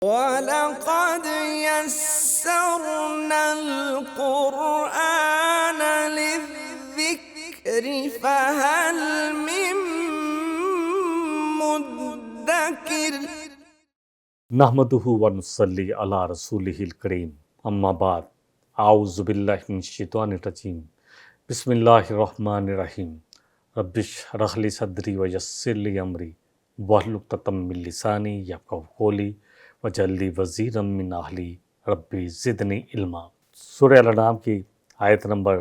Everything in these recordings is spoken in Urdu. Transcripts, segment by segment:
وَلَقَدْ يَسَّرْنَا الْقُرْآنَ لِلذِّكْرِ فَهَلْ مِن مُّدَّكِرٍ۔ نحمدہ ونصلی علی رسولہ الکریم، اما بعد، اعوذ باللہ من الشیطان الرجیم، بسم اللہ الرحمن الرحیم۔ رب اشرح لی صدری ویسر لی امری واحلل عقدۃ من لسانی یفقہوا قولی واجعل لی وزیرا من اہلی ربی زدنی علما۔ سورہ الانعام کی آیت نمبر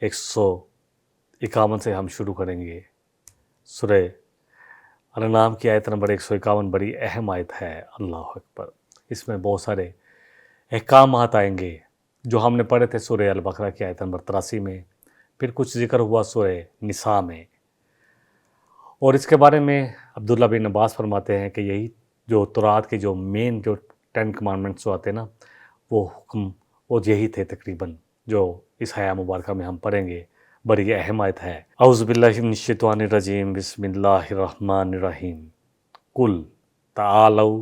151 سے ہم شروع کریں گے۔ سورہ الانعام کی آیت نمبر 151 بڑی اہم آیت ہے، اللہ اکبر۔ اس میں بہت سارے احکامات آئیں گے جو ہم نے پڑھے تھے سورہ البقرہ کی آیت نمبر 83 میں، پھر کچھ ذکر ہوا سورہ نساء میں، اور اس کے بارے میں عبداللہ بن عباس فرماتے ہیں کہ یہی جو تورات کے جو مین جو 10 کمانڈمنٹس جو آتے ہیں نا، وہ حکم وہ یہی تھے تقریباً، جو اس آیہ مبارکہ میں ہم پڑھیں گے۔ بڑی اہم آیت ہے۔ اعوذ باللہ من الشیطان الرجیم، بسم اللہ الرحمن الرحیم۔ قل تعالوا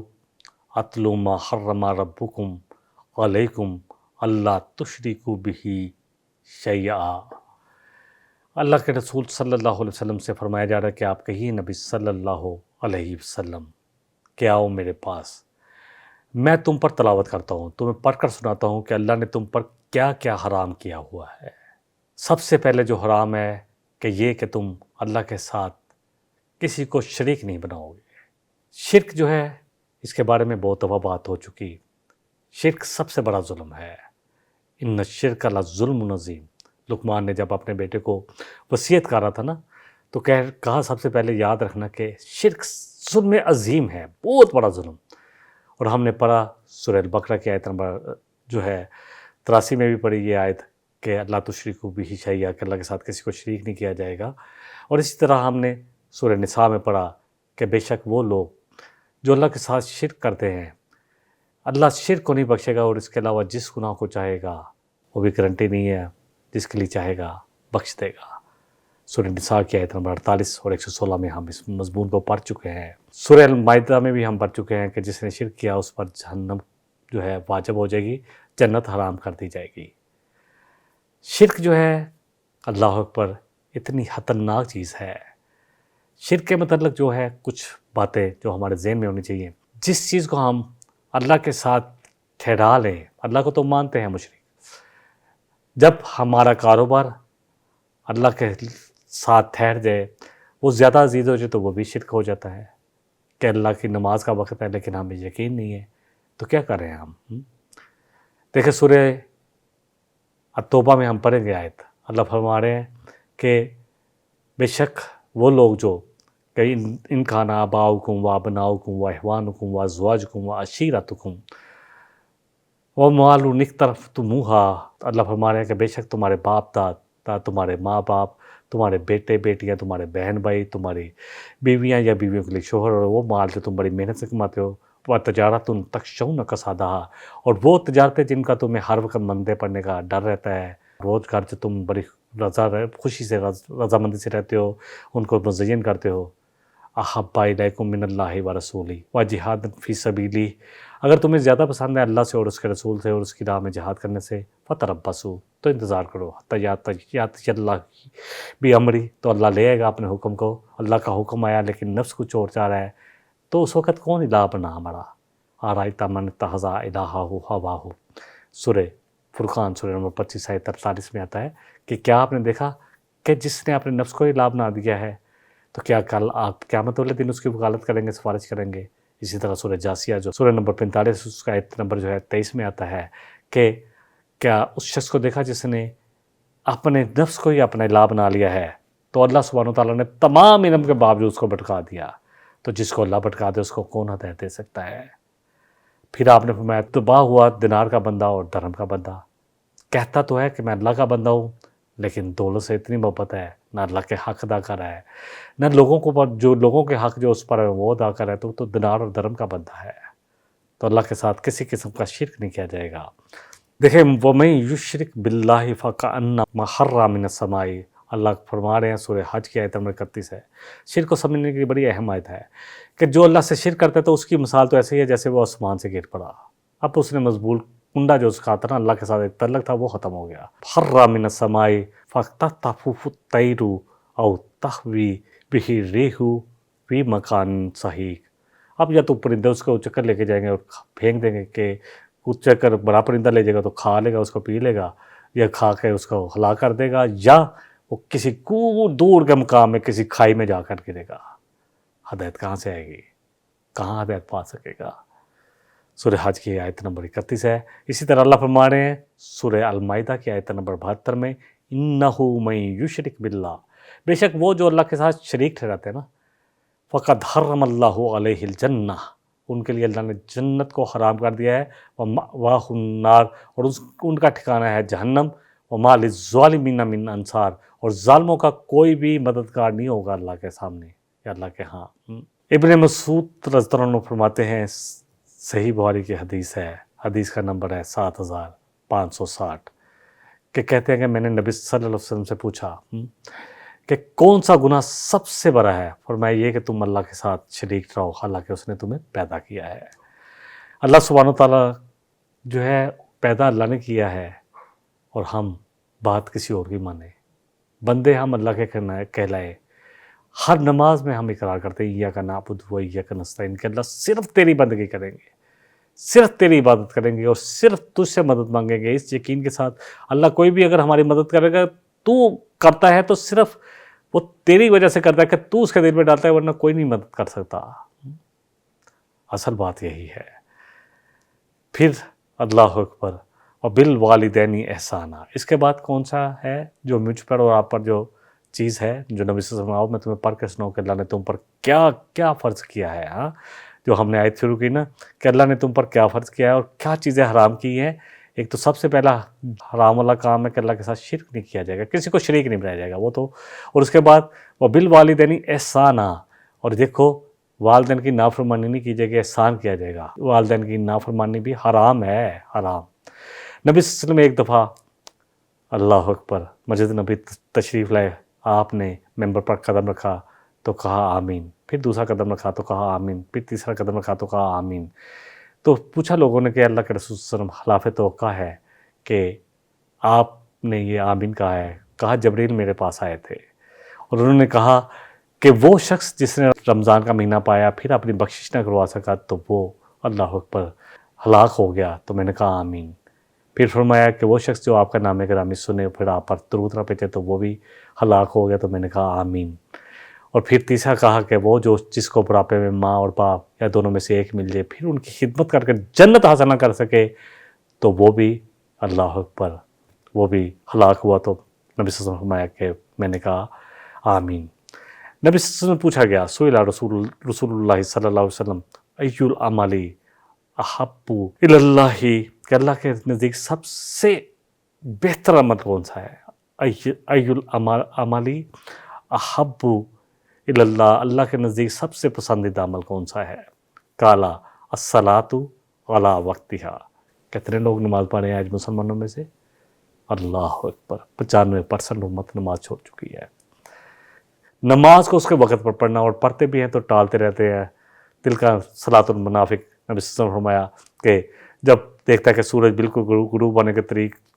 اتل ما حرم ربکم علیکم اللہ تشرکوا بہ شیئا۔ اللہ کے رسول صلی اللہ علیہ وسلم سے فرمایا جا رہا ہے کہ آپ کہیے نبی صلی اللہ علیہ وسلم کہ آؤ میرے پاس، میں تم پر تلاوت کرتا ہوں، تمہیں پڑھ کر سناتا ہوں کہ اللہ نے تم پر کیا کیا حرام کیا ہوا ہے۔ سب سے پہلے جو حرام ہے کہ یہ کہ تم اللہ کے ساتھ کسی کو شریک نہیں بناؤ گے۔ شرک جو ہے اس کے بارے میں بہت دفعہ بات ہو چکی۔ شرک سب سے بڑا ظلم ہے۔ ان الشرک لظلم عظیم۔ لقمان نے جب اپنے بیٹے کو وصیت کر رہا تھا نا، تو کہا سب سے پہلے یاد رکھنا کہ شرک ظلم عظیم ہے، بہت بڑا ظلم۔ اور ہم نے پڑھا سورہ البقرہ کی آیت نمبر جو ہے 83 میں بھی پڑھی یہ آیت کہ اللہ تشرکوا بہ شیئا، کہ اللہ کے ساتھ کسی کو شریک نہیں کیا جائے گا۔ اور اسی طرح ہم نے سورہ نساء میں پڑھا کہ بے شک وہ لوگ جو اللہ کے ساتھ شرک کرتے ہیں، اللہ شرک کو نہیں بخشے گا، اور اس کے علاوہ جس گناہ کو چاہے گا وہ بھی گارنٹی نہیں ہے، جس کے لیے چاہے گا بخش دے گا۔ سورہ نساء کی آیت نمبر 48 اور 116 میں ہم اس مضمون کو پڑھ چکے ہیں۔ سورہ المائدہ میں بھی ہم پڑھ چکے ہیں کہ جس نے شرک کیا اس پر جہنم جو ہے واجب ہو جائے گی، جنت حرام کر دی جائے گی۔ شرک جو ہے اللہ اکبر اتنی خطرناک چیز ہے۔ شرک کے متعلق جو ہے کچھ باتیں جو ہمارے ذہن میں ہونی چاہیے۔ جس چیز کو ہم اللہ کے ساتھ ٹھہرا لیں، اللہ کو تو مانتے ہیں مشرک، جب ہمارا کاروبار اللہ کے ساتھ ٹھہر جائے، وہ زیادہ عزیز ہو جائے، تو وہ بھی شرک ہو جاتا ہے کہ اللہ کی نماز کا وقت ہے لیکن ہمیں یقین نہیں ہے، تو کیا کریں ہم؟ دیکھیں سورہ التوبہ میں ہم پڑھیں گے آیت، اللہ فرما رہے ہیں کہ بے شک وہ لوگ جو کہ ان کان آباؤکم و ابناؤکم و اخوانکم و ازواجکم و عشیرتکم واموال اقترفتموہا، اللہ فرما رہے ہیں کہ بے شک تمہارے باپ دادا، تمہارے ماں باپ، تمہارے بیٹے بیٹیاں، تمہارے بہن بھائی، تمہاری بیویاں یا بیویوں کے لیے شوہر، اور وہ مال جو تم بڑی محنت سے کماتے ہو، وَتِجَارَةٌ تَخْشَوْنَ كَسَادَهَا، اور وہ تجارتیں جن کا تمہیں ہر وقت مندے پڑنے کا ڈر رہتا ہے، روزگار جو تم بڑی خوشی سے رضامندی سے رہتے ہو، ان کو مزین کرتے ہو، احب الیکم من اللہ ورسولہ وجہاد فی سبیلہ، اگر تمہیں زیادہ پسند ہے اللہ سے اور اس کے رسول سے اور اس کی راہ میں جہاد کرنے سے، فتربصوا، تو انتظار کرو، حتی یاتی اللہ بامرہ، تو اللہ لے آئے گا اپنے حکم کو۔ اللہ کا حکم آیا لیکن نفس کچھ اور چاہ رہا ہے، تو اس وقت کون الہ بنا ہمارا؟ آرائیت من اتخذ الہہ ہواہ، سورہ فرقان سورہ نمبر 25 آیت 43 میں آتا ہے کہ کیا آپ نے دیکھا کہ جس نے اپنے نفس کو الہ بنا دیا ہے، تو کیا کل آپ قیامت والے دن اس کی وکالت کریں گے، سفارش کریں گے؟ اسی طرح سورہ جاسیہ جو سورہ نمبر 45 اس کا آیت نمبر جو ہے 23 میں آتا ہے کہ کیا اس شخص کو دیکھا جس نے اپنے نفس کو ہی اپنا الہ بنا لیا ہے، تو اللہ سبحانہ وتعالیٰ نے تمام علم کے باوجود اس کو بھٹکا دیا، تو جس کو اللہ بھٹکا دے اس کو کون ہدایت دے سکتا ہے؟ پھر آپ نے فرمایا تباہ ہوا دینار کا بندہ اور درہم کا بندہ، کہتا تو ہے کہ میں اللہ کا بندہ ہوں، لیکن دولت سے اتنی محبت ہے، نہ اللہ کے حق ادا کر رہا ہے، نہ لوگوں کے حق جو اس پر ہے وہ ادا کر رہا ہے، تو دینار اور درہم کا بندہ ہے۔ تو اللہ کے ساتھ کسی قسم کا شرک نہیں کیا جائے گا۔ دیکھیں وَمَن یُشْرِک بِاللَّهِ فَكَأَنَّمَا خَرَّ مِنَ السَّمَاءِ، اللہ فرما رہے ہیں سورہ حج کی آیت نمبر 31 ہے. شرک کو سمجھنے کی بڑی اہم آیت ہے کہ جو اللہ سے شرک کرتا ہے تو اس کی مثال تو ایسے ہی ہے جیسے وہ آسمان سے گر پڑا. اب اس نے مضبوط کنڈا جو اس کا تھا نا اللہ کے ساتھ ایک تعلق تھا وہ ختم ہو گیا. حر من السماء فاختطفه الطير او تهوي به الريح فی مکان صحیح. اب یا تو پرندے اس کو چکر لے کے جائیں گے اور پھینک دیں گے کہ کچھ چکر بڑا پرندہ لے جائے گا تو کھا لے گا اس کو پی لے گا یا کھا کے اس کو ہلاک کر دے گا یا وہ کسی دور کے مقام میں کسی کھائی میں جا کر گرے گا. ہدایت کہاں سے آئے گی؟ کہاں ہدایت پا سکے گا؟ سورہ حج کی آیت نمبر 31 ہے. اسی طرح اللہ فرما رہے ہیں سورہ المائدہ کی آیت نمبر 72 میں انہ من یشرک باللہ، بے شک وہ جو اللہ کے ساتھ شریک ٹھہراتے ہیں نا، فقد حرم اللہ علیہ الجنہ، ان کے لیے اللہ نے جنت کو حرام کر دیا ہے. ومأواہ النار، اور ان کا ٹھکانہ ہے جہنم. وما للظالمین من انصار، اور ظالموں کا کوئی بھی مددگار نہیں ہوگا اللہ کے سامنے یا اللہ کے ہاں. ابن مسعود رضی اللہ عنہ فرماتے ہیں، صحیح بخاری کی حدیث ہے، حدیث کا نمبر ہے 7560، کہ کہتے ہیں کہ میں نے نبی صلی اللہ علیہ وسلم سے پوچھا کہ کون سا گناہ سب سے بڑا ہے؟ فرمایا یہ کہ تم اللہ کے ساتھ شریک رہو حالانکہ اس نے تمہیں پیدا کیا ہے. اللہ سبحانہ و تعالیٰ جو ہے پیدا اللہ نے کیا ہے اور ہم بات کسی اور کی مانیں. بندے ہم اللہ کے کہلائے. ہر نماز میں ہم اقرار کرتے ہیں ایاک نعبد و ایاک نستعین، کہ اللہ صرف تیری بندگی کریں گے، صرف تیری عبادت کریں گے اور صرف تجھ سے مدد مانگیں گے، اس یقین کے ساتھ اللہ کوئی بھی اگر ہماری مدد کرے گا تو کرتا ہے تو صرف وہ تیری وجہ سے کرتا ہے کہ تو اس کے دل میں ڈالتا ہے، ورنہ کوئی نہیں مدد کر سکتا. اصل بات یہی ہے. پھر اللہ اکبر وبالوالدین احسانہ، اس کے بعد کون سا ہے جو مجھ پر اور آپ پر جو چیز ہے جو نبی صلی اللہ علیہ وسلم، میں تمہیں پڑھ کے سناؤں کہ اللہ نے تم پر کیا کیا فرض کیا ہے. ہاں جو ہم نے آیت شروع کی نا کہ اللہ نے تم پر کیا فرض کیا ہے اور کیا چیزیں حرام کی ہیں. ایک تو سب سے پہلا حرام والا کام ہے کہ اللہ کے ساتھ شرک نہیں کیا جائے گا، کسی کو شریک نہیں بنایا جائے گا وہ تو. اور اس کے بعد وبالوالدین احسانہ، اور دیکھو والدین کی نافرمانی نہیں کی جائے گی، احسان کیا جائے گا. والدین کی نافرمانی بھی حرام ہے، حرام. نبی صلی اللہ علیہ وسلم ایک دفعہ اللہ اکبر مسجد نبی تشریف لائے، آپ نے ممبر پر قدم رکھا تو کہا آمین، پھر دوسرا قدم رکھا تو کہا آمین، پھر تیسرا قدم رکھا تو کہا آمین. تو پوچھا لوگوں نے کہ اللہ کے رسول صلی اللہ علیہ وسلم خلاف توقع ہے کہ آپ نے یہ آمین کہا ہے. کہا جبریل میرے پاس آئے تھے اور انہوں نے کہا کہ وہ شخص جس نے رمضان کا مہینہ پایا پھر اپنی بخشش نہ کروا سکا تو وہ اللہ اکبر ہلاک ہو گیا. تو میں نے کہا آمین. پھر فرمایا کہ وہ شخص جو آپ کا نام گرامی سنے پھر آپ پر درود نہ بھیجے تو وہ بھی ہلاک ہو گیا. تو میں نے کہا آمین. اور پھر تیسرا کہا کہ وہ جو جس کو بڑھاپے میں ماں اور باپ یا دونوں میں سے ایک مل جائے پھر ان کی خدمت کر کے جنت حاصل نہ کر سکے تو وہ بھی اللہ اکبر وہ بھی ہلاک ہوا. تو نبی صلی اللہ علیہ وسلم نے فرمایا کہ میں نے کہا آمین. نبی صلی اللہ علیہ وسلم پوچھا گیا سئل رسول اللہ صلی اللہ علیہ وسلم ای العمل احب الی اللہ، کہ اللہ کے نزدیک سب سے بہتر عمل کون سا ہے؟ ای العمل احب الی اللہ، اللہ کے نزدیک سب سے پسندیدہ عمل کون سا ہے؟ قال الصلاۃ علی وقتہا. کتنے لوگ نماز پڑھ رہے ہیں آج مسلمانوں میں سے؟ اللہ اکبر 95% امت نماز چھوڑ چکی ہے. نماز کو اس کے وقت پر پڑھنا اور پڑھتے بھی ہیں تو ٹالتے رہتے ہیں. دل کا صلاۃ المنافق، نبی صلی اللہ علیہ وسلم نے فرمایا کہ جب دیکھتا ہے کہ سورج بالکل غروب ہونے کے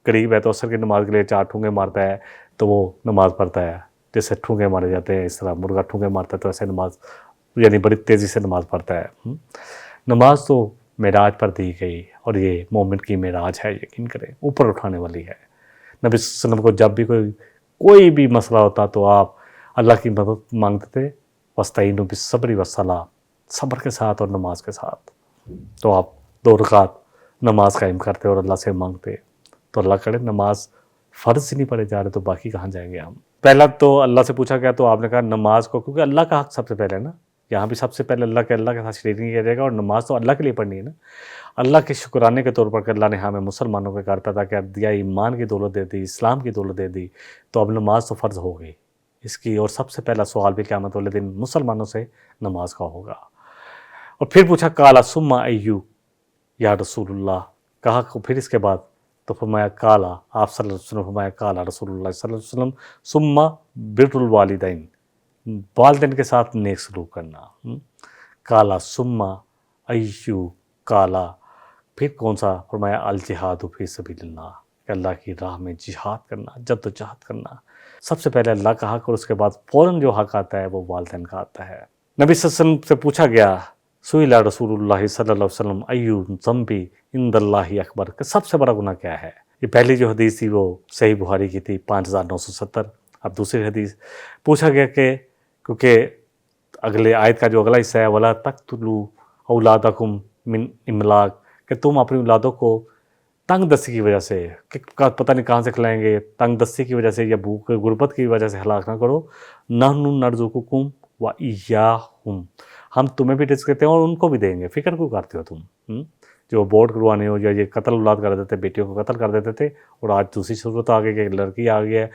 قریب ہے تو عصر کی نماز کے لیے 4 ٹھونگے مارتا ہے تو وہ نماز پڑھتا ہے. جیسے ٹھونگے مارے جاتے ہیں اس طرح مرغا ٹھونگے مارتا ہے تو ایسے نماز یعنی بڑی تیزی سے نماز پڑھتا ہے. نماز تو معراج پر دی گئی اور یہ مومن کی معراج ہے، یقین کریں اوپر اٹھانے والی ہے. نبی صلی اللہ علیہ وسلم کو جب بھی کوئی بھی مسئلہ ہوتا تو آپ اللہ کی مدد مانگتے تھے. وَاسْتَعِینُوا بِالصَّبْرِ وَالصَّلَاةِ، صبر کے ساتھ اور نماز کے ساتھ. تو آپ 2 رکعت نماز قائم کرتے اور اللہ سے مانگتے. تو اللہ کرے نماز فرض ہی نہیں پڑھے جا رہے تو باقی کہاں جائیں گے ہم؟ پہلا تو اللہ سے پوچھا گیا تو آپ نے کہا نماز کو، کیونکہ اللہ کا حق سب سے پہلے ہے نا. یہاں بھی سب سے پہلے اللہ کے ساتھ شریک نہیں کیا جائے گا اور نماز تو اللہ کے لیے پڑھنی ہے نا. اللہ کے شکرانے کے طور پر کہ اللہ نے ہمیں مسلمانوں کے گھر پیدا کر دیا، ایمان کی دولت دے دی، اسلام کی دولت دے دی، تو اب نماز تو فرض ہو گئی اس کی. اور سب سے پہلا سوال بھی قیامت والے دن مسلمانوں سے نماز کا ہوگا. اور پھر پوچھا قال ثم ایو یا رسول اللہ، کہا پھر اس کے بعد تو فرمایا کالا، آپ صلی اللہ علیہ وسلم فرمایا کالا رسول اللہ صلی اللہ علیہ وسلم ثم بر الوالدین، والدین کے ساتھ نیک سلوک کرنا۔ کالا ثم ایو، کالا پھر کون سا؟ فرمایا الجہاد فی سبیل اللہ، کہ اللہ کی راہ میں جہاد کرنا، جد و جہد کرنا۔ سب سے پہلے اللہ کا حق اور اس کے بعد فوراً جو حق آتا ہے وہ والدین کا آتا ہے۔ نبی صلی اللہ علیہ وسلم سے پوچھا گیا، سئل رسول اللہ صلی اللہ علیہ وسلم ایو ذنبی عند اللہ اکبر، کہ سب سے بڑا گناہ کیا ہے؟ یہ پہلی جو حدیث تھی وہ صحیح بخاری کی تھی 5970۔ اب دوسری حدیث پوچھا گیا کہ کیونکہ اگلے آیت کا جو اگلا حصہ ہے وَلَا تَقْتُلُوا أَوْلَادَكُمْ مِنْ إِمْلَاقٍ، کہ تم اپنی اولادوں کو تنگ دستی کی وجہ سے، کہ پتہ نہیں کہاں سے کھلائیں گے، تنگ دستی کی وجہ سے یا بھوک غربت کی وجہ سے ہلاک نہ کرو۔ نَحْنُ نَرْزُقُكُمْ وَإِيَّاهُمْ، ہم تمہیں بھی رزق دیتے ہیں اور ان کو بھی دیں گے، فکر کیوں کرتے ہو تم؟ جو بورڈ کروانے ہو یا یہ قتل اولاد کر دیتے، بیٹیوں کو قتل کر دیتے تھے، اور آج دوسری صورت آ گئی کہ لڑکی آ گئی ہے،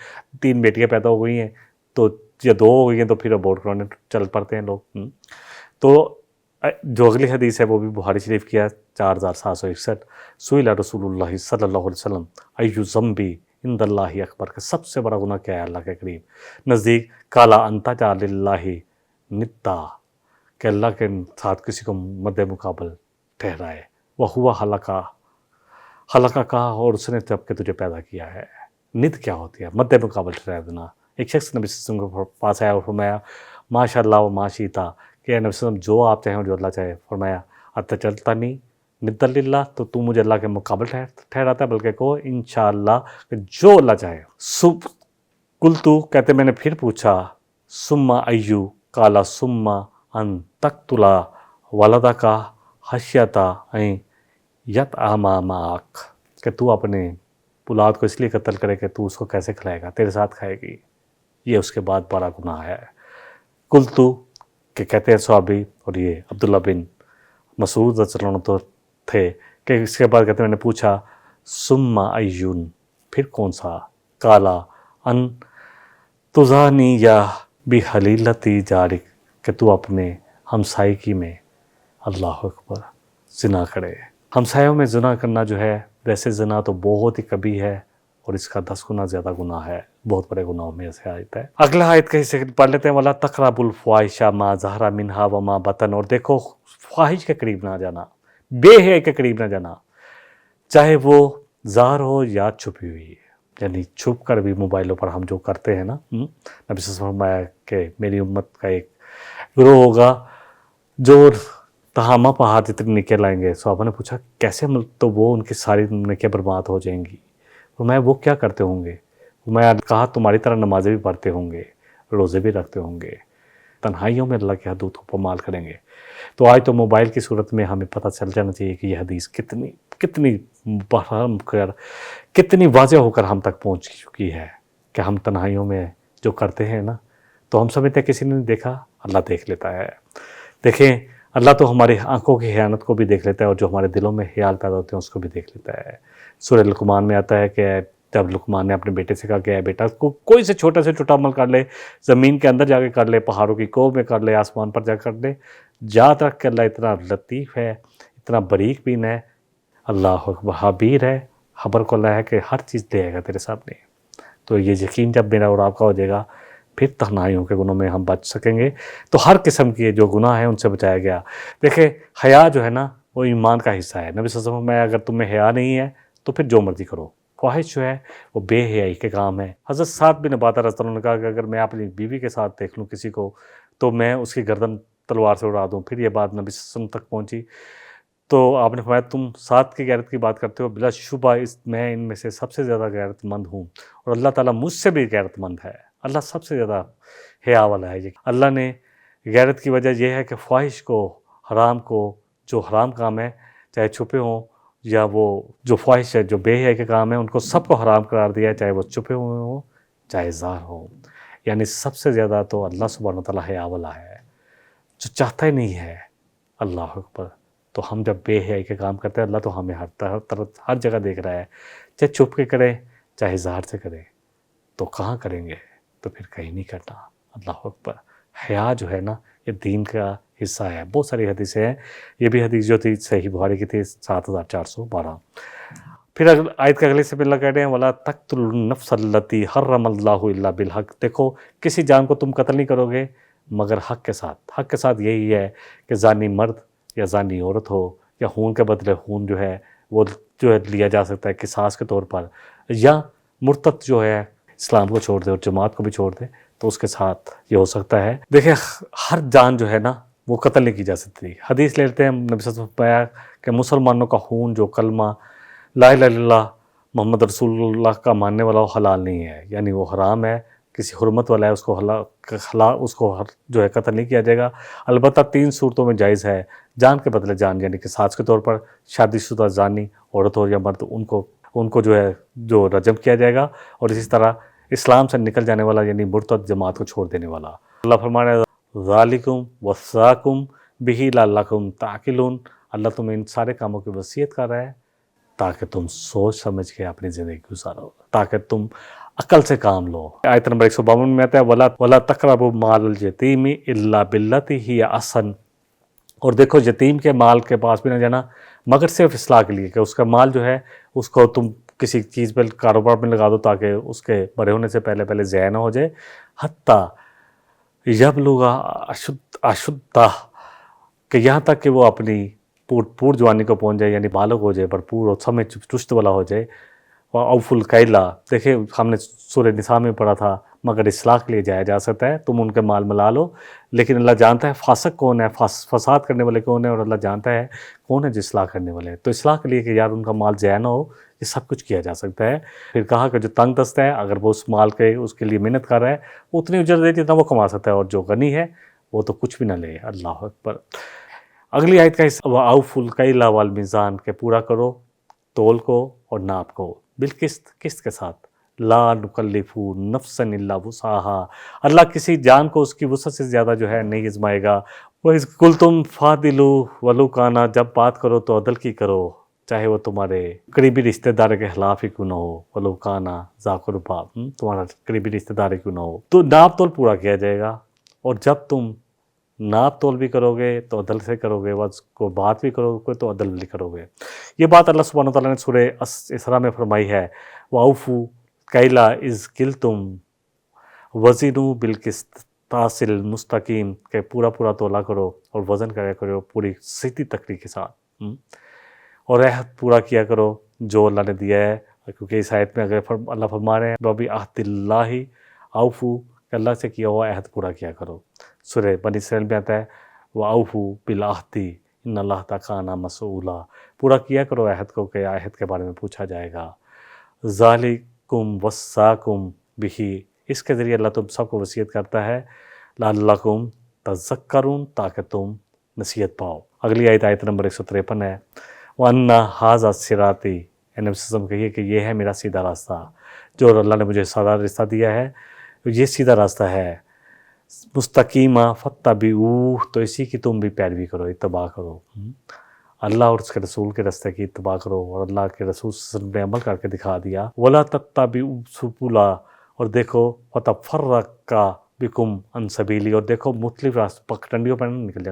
3 بیٹیاں پیدا ہو گئی ہیں تو یا 2 ہو گئی ہیں تو پھر ابورٹ کروانے چل پڑتے ہیں لوگ۔ تو جو اگلی حدیث ہے وہ بھی بخاری شریف کی ہے 4761۔ سئل رسول اللہ صلی اللہ علیہ وسلم ایو ذنبی عند اللہ اکبر، کہ سب سے بڑا گناہ کیا ہے اللہ کے قریب نزدیک؟ کالا ان تجعل للہ ندا، کہ اللہ کے ساتھ کسی کو مد مقابل ٹھہرائے۔ وہوا خلقک، اور اس نے جب کہ تجھے پیدا کیا ہے۔ ند کیا ہوتی ہے؟ مد مقابل ٹھہرا دینا۔ ایک شخص نبی صلی اللہ علیہ وسلم کے پاس آیا اور فرمایا ماشاء اللہ و ما شئتا، کہ نبی صلی اللہ علیہ وسلم جو آپ چاہیں اور جو اللہ چاہے۔ فرمایا اتجعلنی ندا للہ، تو تو مجھے اللہ کے مقابل ٹھہراتا ہے، بلکہ کہو انشاءاللہ کہ جو اللہ چاہے۔ قلتو، کہتے میں نے پھر پوچھا ثم ایو، قال ثم ان تقتل ولدک خشیۃ ان یطعم معک، کہ تو اپنے اولاد کو اس لیے قتل کرے کہ تو اس کو کیسے کھلائے گا، تیرے ساتھ کھائے گی، یہ اس کے بعد بڑا گناہ ہے۔ قلتو، کہ کہتے ہیں صحابی، اور یہ عبداللہ بن مسعود رضی اللہ عنہ تھے، کہ اس کے بعد کہتے ہیں میں نے پوچھا ثم ایون، پھر کون سا؟ قالا ان تزانی یا بحلیلتی جارک، کہ تو اپنے ہمسائیگی میں، اللہ اکبر، زنا کرے۔ ہمسایوں میں زنا کرنا جو ہے، ویسے زنا تو بہت ہی کبھی ہے اور اس کا 10 گنا زیادہ گناہ ہے، بہت بڑے گناہوں میں سے آیت ہے۔ اگلا آیت کا حصہ پڑھ لیتے ہیں، وَلَا تَقْرَبُوا الْفَوَاحِشَ مَا ظَهَرَ مِنْهَا وَمَا بَطَنَ، اور دیکھو فواحش کے قریب نہ جانا، بے حیائی کے قریب نہ جانا، چاہے وہ ظاہر ہو یا چھپی ہوئی، یعنی چھپ کر بھی موبائلوں پر ہم جو کرتے ہیں نا۔ نبی صلی اللہ علیہ وسلم نے فرمایا کہ میری امت کا ایک گروہ ہوگا جو تہامہ پہاڑ جتنے نکے لائیں گے۔ صحابہ نے پوچھا کیسے؟ تو وہ ان کی ساری نکیں برباد ہو جائیں گی۔ فرمایا وہ کیا کرتے ہوں گے؟ فرمایا کہا تمہاری طرح نمازیں بھی پڑھتے ہوں گے، روزے بھی رکھتے ہوں گے، تنہائیوں میں اللہ کے حدود کو پامال کریں گے۔ تو آج تو موبائل کی صورت میں ہمیں پتہ چل جانا چاہیے کہ یہ حدیث کتنی برہم کر، کتنی واضح ہو کر ہم تک پہنچ چکی ہے، کہ ہم تنہائیوں میں جو کرتے ہیں نا، تو ہم سمجھتے ہیں کسی نے نہیں دیکھا، اللہ دیکھ لیتا ہے۔ دیکھیں اللہ تو ہماری آنکھوں کی خیانت کو بھی دیکھ لیتا ہے، اور جو ہمارے دلوں میں خیال پیدا ہوتے ہیں اس کو بھی دیکھ لیتا ہے۔ سورہ لقمان میں آتا ہے کہ جب لقمان نے اپنے بیٹے سے کہا کہ اے بیٹا کوئی سے چھوٹا عمل کر لے، زمین کے اندر جا کے کر لے، پہاڑوں کی کوہ میں کر لے، آسمان پر جا کر لے، یاد رکھ کہ اللہ اتنا لطیف ہے، اتنا باریک بین ہے، اللہ خبیر ہے، خبر کو اللہ ہے کہ ہر چیز دے گا تیرے سامنے۔ تو یہ یقین جب میرا اور آپ کا ہو جائے گا، پھر تنہائیوں کے گناہوں میں ہم بچ سکیں گے۔ تو ہر قسم کے جو گناہ ہیں ان سے بچایا گیا۔ دیکھیں حیا جو ہے نا وہ ایمان کا حصہ ہے۔ نبی صلی اللہ علیہ وسلم میں اگر تم میں حیا نہیں ہے تو پھر جو مرضی کرو۔ خواہش جو ہے وہ بے حیائی کے کام ہے۔ حضرت سعد بن عبادہ رضی اللہ عنہ نے کہا کہ اگر میں اپنی بیوی کے ساتھ دیکھ لوں کسی کو تو میں اس کی گردن تلوار سے اڑا دوں۔ پھر یہ بات نبی صلی اللہ علیہ وسلم تک پہنچی تو آپ نے فرمایا تم سعد کی غیرت کی بات کرتے ہو، بلا شبہ میں ان میں سے سب سے زیادہ غیرت مند ہوں، اور اللہ تعالیٰ مجھ سے بھی غیرت مند ہے۔ اللہ سب سے زیادہ حیا والا ہے۔ اللہ نے غیرت کی وجہ یہ ہے کہ فواحش کو، حرام کو، جو حرام کام ہے چاہے چھپے ہوں یا وہ جو فواحش ہے، جو بے حیائی کے کام ہیں، ان کو سب کو حرام قرار دیا ہے، چاہے وہ چھپے ہوئے ہوں چاہے ظاہر ہوں۔ یعنی سب سے زیادہ تو اللہ سبحانہ وتعالیٰ حیا والا ہے، جو چاہتا ہی نہیں ہے۔ اللہ اکبر۔ تو ہم جب بے حیائی کے کام کرتے ہیں، اللہ تو ہمیں ہر جگہ دیکھ رہا ہے، چاہے چھپ کے کریں چاہے ظاہر سے کریں۔ تو کہاں کریں گے؟ تو پھر کہیں نہیں کرنا۔ اللہ اکبر۔ حیا جو ہے نا یہ دین کا حصہ ہے۔ بہت ساری حدیثیں ہیں، یہ بھی حدیث جو تھی صحیح بخاری کی تھی 7412۔ پھر آیت کے اگلے سے اللہ کہہ رہے ہیں وَلَا تَقْتُلُوا النَّفْسَ الَّتِي حَرَّمَ اللَّهُ إِلَّا بِالْحَقِّ، دیکھو کسی جان کو تم قتل نہیں کرو گے مگر حق کے ساتھ۔ حق کے ساتھ یہی ہے کہ زانی مرد یا زانی عورت ہو یا خون کے بدلے خون جو ہے وہ جو ہے لیا جا سکتا ہے قصاص کے طور پر، یا مرتد جو ہے اسلام کو چھوڑ دے اور جماعت کو بھی چھوڑ دے تو اس کے ساتھ یہ ہو سکتا ہے۔ دیکھیں ہر جان جو ہے نا وہ قتل نہیں کی جا سکتی۔ حدیث لیتے ہیں نبی صلی اللہ علیہ وسلم نے فرمایا کہ مسلمانوں کا خون جو کلمہ لا الہ الا اللہ محمد رسول اللہ کا ماننے والا وہ حلال نہیں ہے، یعنی وہ حرام ہے، کسی حرمت والا ہے، اس کو جو ہے قتل نہیں کیا جائے گا۔ البتہ 3 صورتوں میں جائز ہے، جان کے بدلے جان یعنی قصاص کے طور پر شادی شدہ زانی عورت ہو یا مرد ان کو جو ہے جو رجم کیا جائے گا، اور اسی طرح اسلام سے نکل جانے والا یعنی مرتد جماعت کو چھوڑ دینے والا۔ اللہ فرمانے ذالکم وصاکم بہ لعلکم تعقلون، اللہ تمہیں ان سارے کاموں کی وصیت کر رہا ہے تاکہ تم سوچ سمجھ کے اپنی زندگی گزارو، تاکہ تم عقل سے کام لو۔ آیت نمبر 152 میں آتا ہے وَلَا تَقْرَبُوا مَالَ الْيَتِيمِ إِلَّا بِالَّتِي هِيَ أَحْسَنُ، اور دیکھو یتیم کے مال کے پاس بھی نہ جانا مگر صرف اصلاح کے لیے، کہ اس کا مال جو ہے اس کو تم کسی چیز پہ کاروبار میں لگا دو تاکہ اس کے بڑے ہونے سے پہلے ضائع نہ ہو جائے، حتیٰ یبلغ اشدہ، کہ یہاں تک کہ وہ اپنی پور جوانی کو پہنچ جائے، یعنی بالغ ہو جائے، بھرپور اور سمجھ چست والا ہو جائے۔ اوف الکیلا، دیکھیں ہم نے سورہ نساء میں پڑھا تھا مگر اصلاح کے لیے جایا جا سکتا ہے، تم ان کے مال ملا لو، لیکن اللہ جانتا ہے فاسق کون ہے، فساد کرنے والے کون ہیں، اور اللہ جانتا ہے کون ہے جو اصلاح کرنے والے ہیں۔ تو اصلاح کے لیے کہ یار ان کا مال ضائع نہ ہو، یہ سب کچھ کیا جا سکتا ہے۔ پھر کہا کہ جو تنگ دست ہے اگر وہ اس مال کے اس کے لیے محنت کر رہا ہے وہ اتنی اجرت دے جتنا وہ کما سکتا ہے، اور جو غنی ہے وہ تو کچھ بھی نہ لے۔ اللہ اکبر۔ اگلی آیت کا حصہ وَأَوْفُوا الْكَيْلَ وَالْمِيزَانَ، کہ پورا کرو تول کو اور ناپ کو بالقسط، قسط کے ساتھ۔ لا نکلف نفسا الا وسعها، اللہ کسی جان کو اس کی وسعت سے زیادہ جو ہے نہیں آزمائے گا۔ وَإِذْ قُلْتُمْ فَاعْدِلُوا وَلَوْ كَانَ، جب بات کرو تو عدل کی کرو چاہے وہ تمہارے قریبی رشتہ دار کے خلاف ہی کیوں نہ ہو، وَلَوْ كَانَ ذَا قُرْبَىٰ، تمہارا قریبی رشتہ دار کیوں نہ ہو، تو ناپ تول پورا کیا جائے گا۔ اور جب تم ناپ تول بھی کرو گے تو عدل سے کرو گے، کو بات بھی کرو گے تو عدل بھی کرو گے۔ یہ بات اللہ سبحانہ وتعالیٰ نے سورہ اسراء میں فرمائی ہے وَأَوْفُوا الْكَيْلَ إِذْ قِلْتُمْ وَزِنُوا بِالْقِسْطَاسِ الْمُسْتَقِيمِ، کہ پورا تولا کرو اور وزن کریا کرو پوری سیدھی تکری کے ساتھ، اور عہد پورا کیا کرو جو اللہ نے دیا ہے، کیونکہ اس آیت میں اگر اللہ فرما رہے ہیں وَبِعَهْدِ اللَّهِ أَوْفُوا، کہ اللہ سے کیا ہوا عہد پورا کیا کرو۔ سورہ بنی اسرائیل میں آتا ہے وَأَوْفُوا بِالْعَهْدِ إِنَّ اللَّهَ كَانَ مَسْئُولًا، پورا کیا کرو عہد کو کہ عہد کے بارے میں پوچھا جائے گا۔ ذَلِكُمْ وَصَّاكُمْ بِهِ، اس کے ذریعے اللہ تم سب کو وصیت کرتا ہے لَعَلَّكُمْ تَذَكَّرُونَ، تاکہ تم نصیحت پاؤ۔ اگلی آیت نمبر 153 ہے وَأَنَّ هَٰذَا صِرَاطِي، نبی صلی اللہ علیہ وسلم کہیے کہ یہ ہے میرا سیدھا راستہ، جو اللہ نے مجھے سادہ راستہ دیا ہے یہ سیدھا راستہ ہے، مستقیمہ فاتبعوہ، تو اسی کی تم بھی پیروی کرو، اتباع کرو، اللہ اور اس کے رسول کے راستے کی اتباع کرو، اور اللہ کے رسول صلی اللہ علیہ وسلم نے عمل کر کے دکھا دیا۔ وَلَا تَتَّبِعُوا السُّبُلَ، اور دیکھو فَتَفَرَّقَ بِكُمْ عَنْ سَبِيلِهِ، اور دیکھو مختلف پگڈنڈیوں پر نہ نکل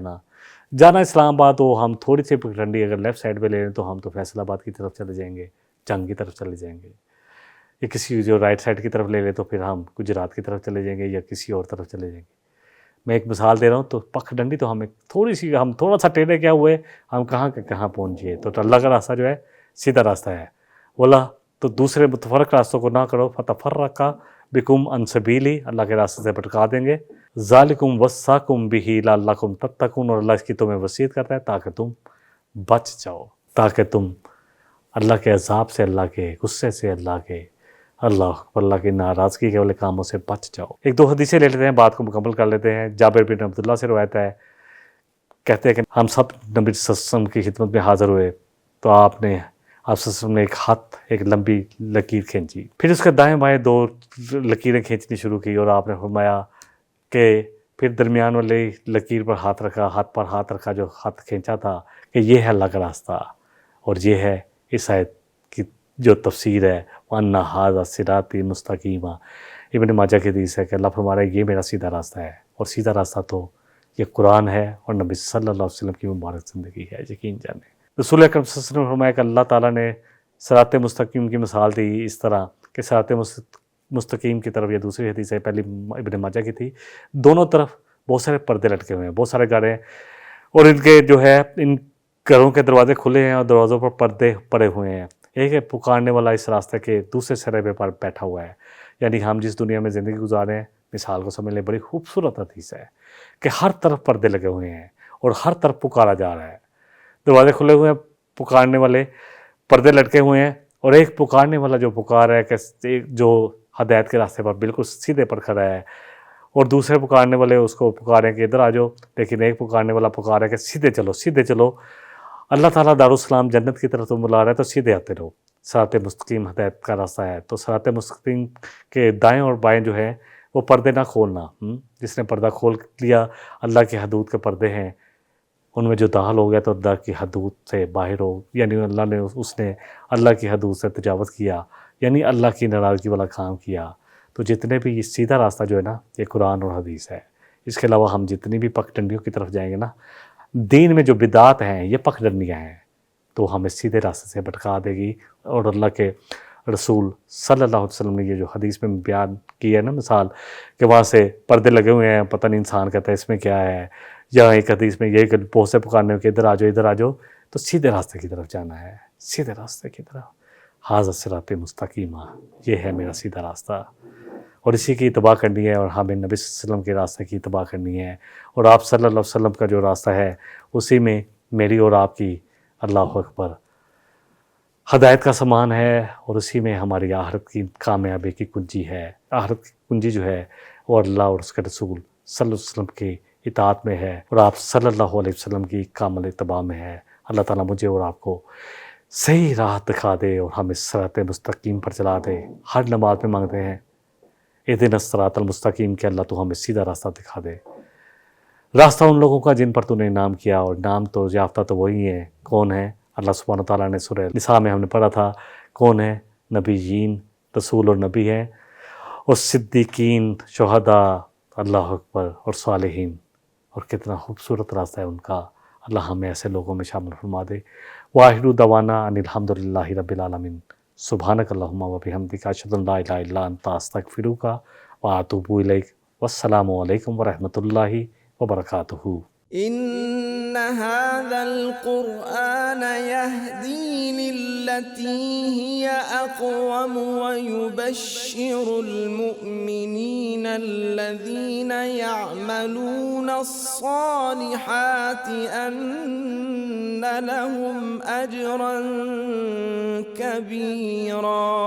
جانا اسلام آباد ہو، ہم تھوڑی سی پگڈنڈی اگر لیفٹ سائڈ پہ لے لیں تو ہم تو فیصل آباد کی طرف چلے جائیں گے، جنگ کی طرف چلے جائیں گے، یا کسی جو رائٹ سائڈ کی طرف لے لیں تو پھر ہم گجرات کی طرف چلے جائیں گے یا کسی اور طرف چلے جائیں گے۔ میں ایک مثال دے رہا ہوں، تو پگڈنڈی تو ہم تھوڑا سا ٹیڑھے کیا ہوئے ہم کہاں کے کہاں پہنچ گئے۔ تو اللہ کا راستہ جو ہے سیدھا راستہ ہے، بولا تو دوسرے متفرق راستوں کو نہ کرو، فَتَفَرَّقَ بِكُمْ عَنْ سَبِيلِهِ، اللہ کے راستے سے بھٹکا دیں گے۔ ذَلِكُمْ وَصَّاكُمْ بِهِ لَعَلَّكُمْ تَتَّقُونَ، اور اللہ اس کی تمہیں وصیت کرتا ہے تاکہ تم بچ جاؤ، تاکہ تم اللہ کے عذاب سے، اللہ کے غصے سے، اللہ کی ناراضگی کے والے کاموں سے بچ جاؤ۔ ایک دو حدیثیں لے لیتے ہیں، بات کو مکمل کر لیتے ہیں۔ جابر بن عبداللہ سے روایت ہے، کہتے ہیں کہ ہم سب نبی صلی اللہ علیہ وسلم کی خدمت میں حاضر ہوئے تو آپ صلی اللہ علیہ وسلم نے ایک لمبی لکیر کھینچی، پھر اس کے دائیں بائیں 2 لکیریں کھینچنی شروع کی، اور آپ نے فرمایا کہ پھر درمیان والی لکیر پر ہاتھ رکھا جو ہاتھ کھینچا تھا، کہ یہ ہے اللہ کا راستہ، اور یہ ہے اس آیت کی جو تفسیر ہے وَأَنَّ هَٰذَا صِرَاطِي مُسْتَقِيمًا۔ ابن ماجہ کی حدیث ہے کہ اللہ فرما رہا ہے یہ میرا سیدھا راستہ ہے، اور سیدھا راستہ تو یہ قرآن ہے اور نبی صلی اللہ علیہ وسلم کی مبارک زندگی ہے، یقین جانیں۔ رسول اکرم صلی اللہ علیہ وسلم نے فرمایا کہ اللہ تعالیٰ نے صراط مستقیم کی مثال دی اس طرح کہ صراط مستقیم کی طرف، یہ دوسری حدیث ہے، پہلی ابن ماجہ کی تھی، دونوں طرف بہت سارے پردے لٹکے ہوئے ہیں، بہت سارے گھر ہیں، اور ان کے جو ہے ان گھروں کے دروازے کھلے ہیں اور دروازوں پر پردے پڑے ہوئے ہیں۔ ایک ہے پکارنے والا اس راستے کے دوسرے سرے پہ بیٹھا ہوا ہے، یعنی ہم جس دنیا میں زندگی گزارے ہیں، مثال کو سمجھ لیں، بڑی خوبصورت حدیث ہے کہ ہر طرف پردے لگے ہوئے ہیں اور ہر طرف پکارا جا رہا ہے، دروازے کھلے ہوئے ہیں، پکارنے والے پردے لٹکے ہوئے ہیں، اور ایک پکارنے والا جو پکار ہے کہ جو ہدایت کے راستے پر بالکل سیدھے پر کھڑا ہے، اور دوسرے پکارنے والے اس کو پکاریں کہ ادھر آ جاؤ، لیکن ایک پکارنے والا پکار ہے کہ سیدھے چلو سیدھے چلو، اللہ تعالیٰ دارالسلام جنت کی طرف تو بلا رہا ہے تو سیدھے آتے رہو، صراط مستقیم ہدایت کا راستہ ہے۔ تو صراط مستقیم کے دائیں اور بائیں جو ہے وہ پردے نہ کھولنا، جس نے پردہ کھول لیا، اللہ کی حدود کے پردے ہیں، ان میں جو داخل ہو گیا تو اللہ کی حدود سے باہر ہو، یعنی اس نے اللہ کی حدود سے تجاوز کیا، یعنی اللہ کی ناراضگی والا کام کیا۔ تو جتنے بھی یہ سیدھا راستہ جو ہے نا، یہ قرآن اور حدیث ہے۔ اس کے علاوہ ہم جتنی بھی پگڈنڈیوں کی طرف جائیں گے نا، دین میں جو بدعات ہیں، یہ پگڈنڈیاں ہیں، تو ہمیں سیدھے راستے سے بھٹکا دے گی۔ اور اللہ کے رسول صلی اللہ علیہ وسلم نے یہ جو حدیث میں بیان کی ہے نا مثال، کہ وہاں سے پردے لگے ہوئے ہیں، پتہ نہیں انسان کہتا ہے اس میں کیا ہے، یا ایک حدیث میں یہ کہ بہت سے پکارنے ہو کہ ادھر آ جاؤ، تو سیدھے راستے کی طرف جانا ہے، سیدھے راستے کی طرف۔ ھذا صراط مستقیمہ، یہ ہے میرا سیدھا راستہ، اور اسی کی اتباع کرنی ہے، اور ہمیں نبی صلی اللہ علیہ وسلم کے راستے کی اتباع کرنی ہے، اور آپ صلی اللہ علیہ وسلم کا جو راستہ ہے اسی میں میری اور آپ کی، اللہ اکبر، ہدایت کا سامان ہے، اور اسی میں ہماری آخرت کی کامیابی کی کنجی ہے۔ آخرت کی کنجی جو ہے وہ اللہ اور اس کے رسول صلی اللہ علیہ وسلم کی اطاعت میں ہے، اور آپ صلی اللہ علیہ وسلم کی کامل اتباع میں ہے۔ اللہ تعالیٰ مجھے اور آپ کو صحیح راہ دکھا دے اور ہمیں صراط مستقیم پر چلا دے۔ ہر نماز میں مانگتے ہیں اہدنا الصراط المستقیم، کہ اللہ تو ہمیں سیدھا راستہ دکھا دے، راستہ ان لوگوں کا جن پر تو نے انعام کیا، اور نام تو یافتہ تو وہی ہیں، کون ہے؟ اللہ سبحانہ تعالیٰ نے سورہ نساء میں ہم نے پڑھا تھا، کون ہے؟ نبیین، رسول اور نبی ہیں، اور صدیقین، شہداء، اللہ اکبر، اور صالحین، اور کتنا خوبصورت راستہ ہے ان کا۔ اللہ ہمیں ایسے لوگوں میں شامل فرما دے۔ وآخر دعوانا ان الحمد للہ رب العالمین، سبحانک اللہم وبحمدک، اشہد ان لا الہ الا انت، استغفرک واتوب الیک، والسلام علیکم ورحمۃ اللہ وبرکاتہ۔ إن هذا القرآن يهدي للتي هي أقوم ويبشر المؤمنين الذين يعملون الصالحات أن لهم أجرا كبيرا